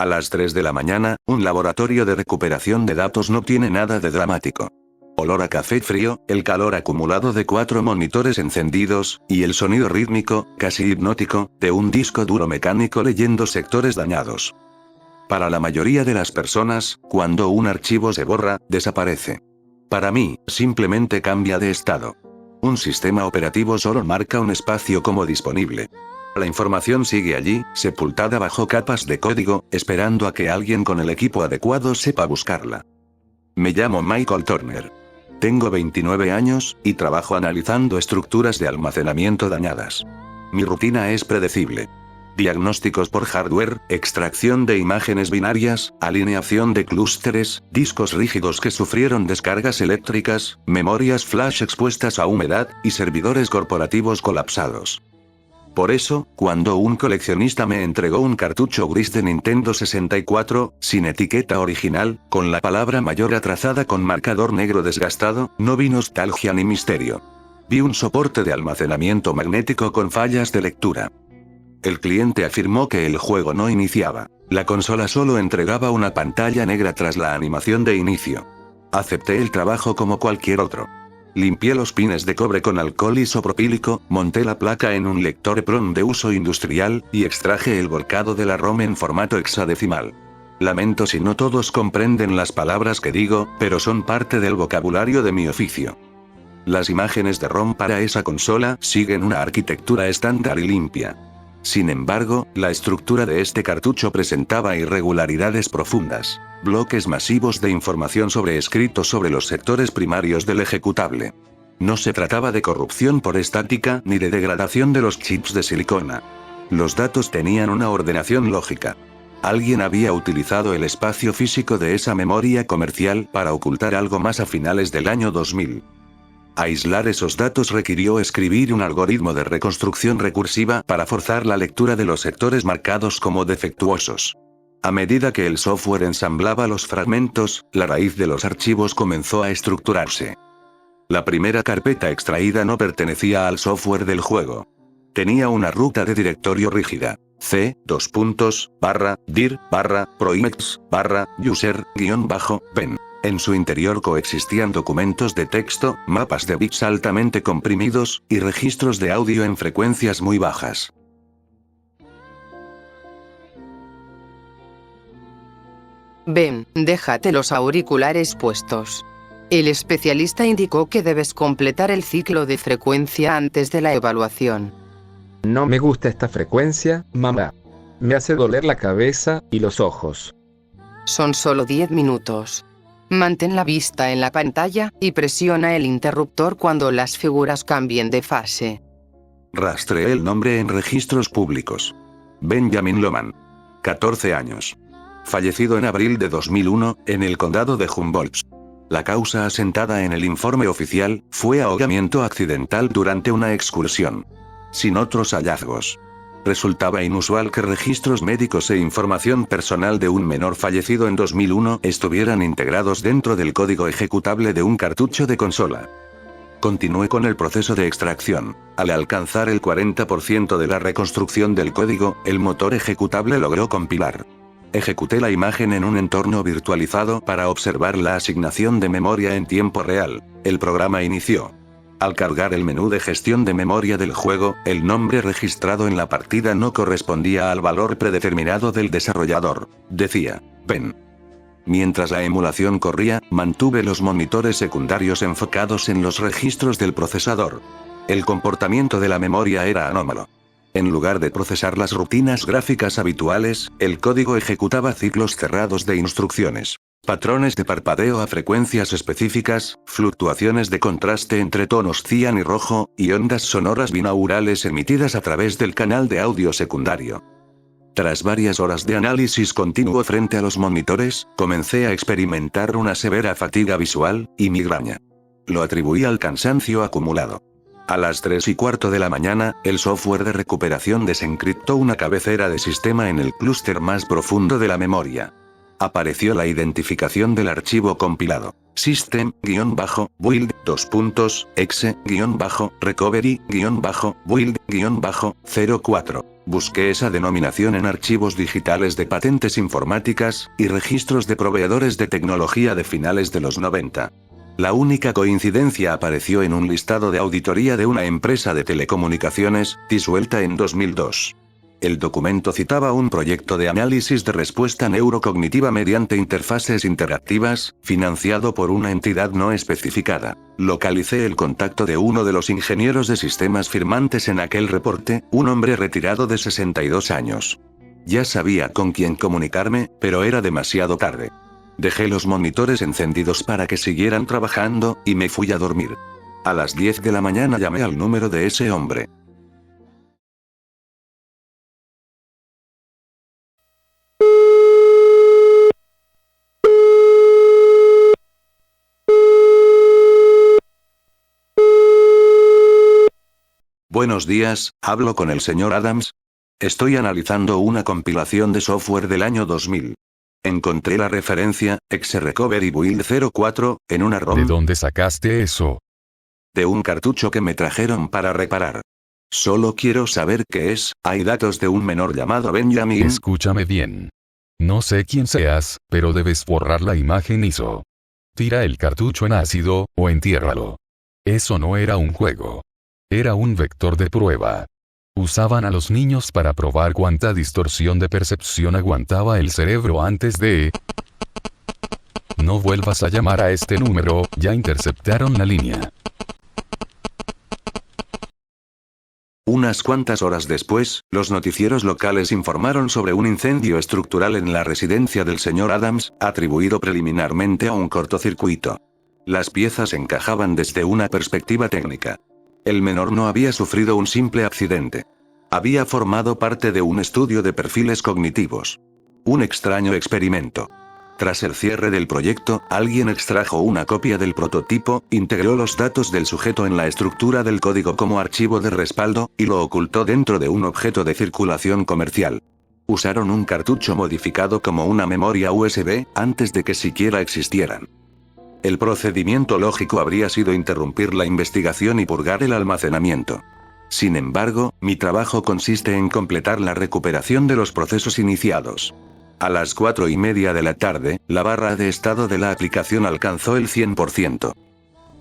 A las 3 de la mañana, un laboratorio de recuperación de datos no tiene nada de dramático. Olor a café frío, el calor acumulado de 4 monitores encendidos, y el sonido rítmico, casi hipnótico, de un disco duro mecánico leyendo sectores dañados. Para la mayoría de las personas, cuando un archivo se borra, desaparece. Para mí, simplemente cambia de estado. Un sistema operativo solo marca un espacio como disponible. La información sigue allí, sepultada bajo capas de código, esperando a que alguien con el equipo adecuado sepa buscarla. Me llamo Michael Turner. Tengo 29 años, y trabajo analizando estructuras de almacenamiento dañadas. Mi rutina es predecible. Diagnósticos por hardware, extracción de imágenes binarias, alineación de clústeres, discos rígidos que sufrieron descargas eléctricas, memorias flash expuestas a humedad, y servidores corporativos colapsados. Por eso, cuando un coleccionista me entregó un cartucho gris de Nintendo 64, sin etiqueta original, con la palabra mayor trazada con marcador negro desgastado, no vi nostalgia ni misterio. Vi un soporte de almacenamiento magnético con fallas de lectura. El cliente afirmó que el juego no iniciaba. La consola solo entregaba una pantalla negra tras la animación de inicio. Acepté el trabajo como cualquier otro. Limpié los pines de cobre con alcohol isopropílico, monté la placa en un lector EEPROM de uso industrial, y extraje el volcado de la ROM en formato hexadecimal. Lamento si no todos comprenden las palabras que digo, pero son parte del vocabulario de mi oficio. Las imágenes de ROM para esa consola siguen una arquitectura estándar y limpia. Sin embargo, la estructura de este cartucho presentaba irregularidades profundas. Bloques masivos de información sobreescritos sobre los sectores primarios del ejecutable. No se trataba de corrupción por estática ni de degradación de los chips de silicona. Los datos tenían una ordenación lógica. Alguien había utilizado el espacio físico de esa memoria comercial para ocultar algo más a finales del año 2000. Aislar esos datos requirió escribir un algoritmo de reconstrucción recursiva para forzar la lectura de los sectores marcados como defectuosos. A medida que el software ensamblaba los fragmentos, la raíz de los archivos comenzó a estructurarse. La primera carpeta extraída no pertenecía al software del juego. Tenía una ruta de directorio rígida. C:/dir/projects/user-ben. En su interior coexistían documentos de texto, mapas de bits altamente comprimidos, y registros de audio en frecuencias muy bajas. Ben, déjate los auriculares puestos. El especialista indicó que debes completar el ciclo de frecuencia antes de la evaluación. No me gusta esta frecuencia, mamá. Me hace doler la cabeza y los ojos. Son solo 10 minutos. Mantén la vista en la pantalla, y presiona el interruptor cuando las figuras cambien de fase. Rastreé el nombre en registros públicos. Benjamin Loman. 14 años. Fallecido en abril de 2001, en el condado de Humboldt. La causa asentada en el informe oficial fue ahogamiento accidental durante una excursión. Sin otros hallazgos. Resultaba inusual que registros médicos e información personal de un menor fallecido en 2001 estuvieran integrados dentro del código ejecutable de un cartucho de consola. Continué con el proceso de extracción. Al alcanzar el 40% de la reconstrucción del código, el motor ejecutable logró compilar. Ejecuté la imagen en un entorno virtualizado para observar la asignación de memoria en tiempo real. El programa inició. Al cargar el menú de gestión de memoria del juego, el nombre registrado en la partida no correspondía al valor predeterminado del desarrollador. Decía, Ben. Mientras la emulación corría, mantuve los monitores secundarios enfocados en los registros del procesador. El comportamiento de la memoria era anómalo. En lugar de procesar las rutinas gráficas habituales, el código ejecutaba ciclos cerrados de instrucciones. Patrones de parpadeo a frecuencias específicas, fluctuaciones de contraste entre tonos cian y rojo, y ondas sonoras binaurales emitidas a través del canal de audio secundario. Tras varias horas de análisis continuo frente a los monitores, comencé a experimentar una severa fatiga visual, y migraña. Lo atribuí al cansancio acumulado. A las 3:15 de la mañana, el software de recuperación desencriptó una cabecera de sistema en el clúster más profundo de la memoria. Apareció la identificación del archivo compilado. System-build-exe-recovery-build-04. Busqué esa denominación en archivos digitales de patentes informáticas, y registros de proveedores de tecnología de finales de los 90. La única coincidencia apareció en un listado de auditoría de una empresa de telecomunicaciones, disuelta en 2002. El documento citaba un proyecto de análisis de respuesta neurocognitiva mediante interfaces interactivas, financiado por una entidad no especificada. Localicé el contacto de uno de los ingenieros de sistemas firmantes en aquel reporte, un hombre retirado de 62 años. Ya sabía con quién comunicarme, pero era demasiado tarde. Dejé los monitores encendidos para que siguieran trabajando, y me fui a dormir. A las 10 de la mañana llamé al número de ese hombre. Buenos días, ¿hablo con el señor Adams? Estoy analizando una compilación de software del año 2000. Encontré la referencia, X-Recovery Build 04, en una ROM. ¿De dónde sacaste eso? De un cartucho que me trajeron para reparar. Solo quiero saber qué es. Hay datos de un menor llamado Benjamin. Escúchame bien. No sé quién seas, pero debes borrar la imagen ISO. Tira el cartucho en ácido, o entiérralo. Eso no era un juego. Era un vector de prueba. Usaban a los niños para probar cuánta distorsión de percepción aguantaba el cerebro antes de... No vuelvas a llamar a este número, ya interceptaron la línea. Unas cuantas horas después, los noticieros locales informaron sobre un incendio estructural en la residencia del señor Adams, atribuido preliminarmente a un cortocircuito. Las piezas encajaban desde una perspectiva técnica. El menor no había sufrido un simple accidente. Había formado parte de un estudio de perfiles cognitivos. Un extraño experimento. Tras el cierre del proyecto, alguien extrajo una copia del prototipo, integró los datos del sujeto en la estructura del código como archivo de respaldo, y lo ocultó dentro de un objeto de circulación comercial. Usaron un cartucho modificado como una memoria USB, antes de que siquiera existieran. El procedimiento lógico habría sido interrumpir la investigación y purgar el almacenamiento. Sin embargo, mi trabajo consiste en completar la recuperación de los procesos iniciados. A las 4:30 de la tarde, la barra de estado de la aplicación alcanzó el 100%.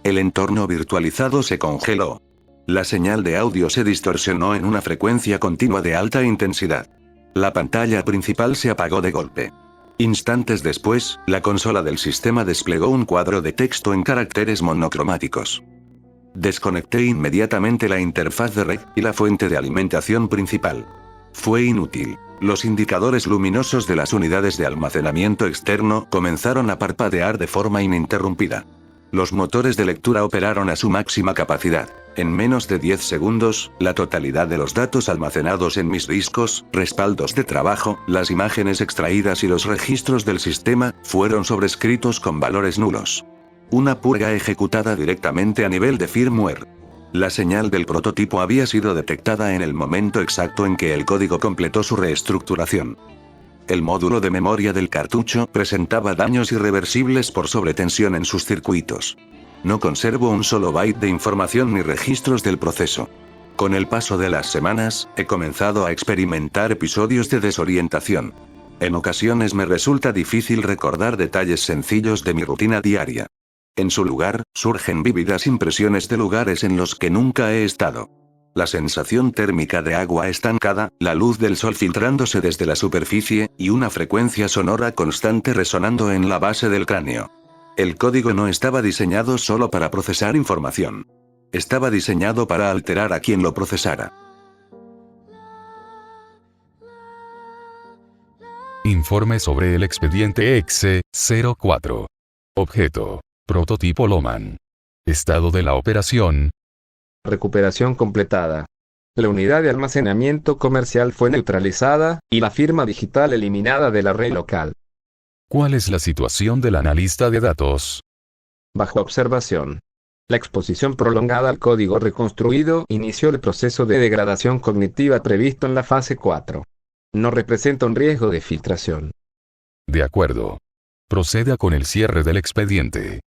El entorno virtualizado se congeló. La señal de audio se distorsionó en una frecuencia continua de alta intensidad. La pantalla principal se apagó de golpe. Instantes después, la consola del sistema desplegó un cuadro de texto en caracteres monocromáticos. Desconecté inmediatamente la interfaz de red y la fuente de alimentación principal. Fue inútil. Los indicadores luminosos de las unidades de almacenamiento externo comenzaron a parpadear de forma ininterrumpida. Los motores de lectura operaron a su máxima capacidad. En menos de 10 segundos, la totalidad de los datos almacenados en mis discos, respaldos de trabajo, las imágenes extraídas y los registros del sistema, fueron sobrescritos con valores nulos. Una purga ejecutada directamente a nivel de firmware. La señal del prototipo había sido detectada en el momento exacto en que el código completó su reestructuración. El módulo de memoria del cartucho presentaba daños irreversibles por sobretensión en sus circuitos. No conservo un solo byte de información ni registros del proceso. Con el paso de las semanas, he comenzado a experimentar episodios de desorientación. En ocasiones me resulta difícil recordar detalles sencillos de mi rutina diaria. En su lugar, surgen vívidas impresiones de lugares en los que nunca he estado. La sensación térmica de agua estancada, la luz del sol filtrándose desde la superficie, y una frecuencia sonora constante resonando en la base del cráneo. El código no estaba diseñado solo para procesar información. Estaba diseñado para alterar a quien lo procesara. Informe sobre el expediente X-04. Objeto. Prototipo Loman. Estado de la operación. Recuperación completada. La unidad de almacenamiento comercial fue neutralizada, y la firma digital eliminada de la red local. ¿Cuál es la situación del analista de datos? Bajo observación. La exposición prolongada al código reconstruido inició el proceso de degradación cognitiva previsto en la fase 4. No representa un riesgo de filtración. De acuerdo. Proceda con el cierre del expediente.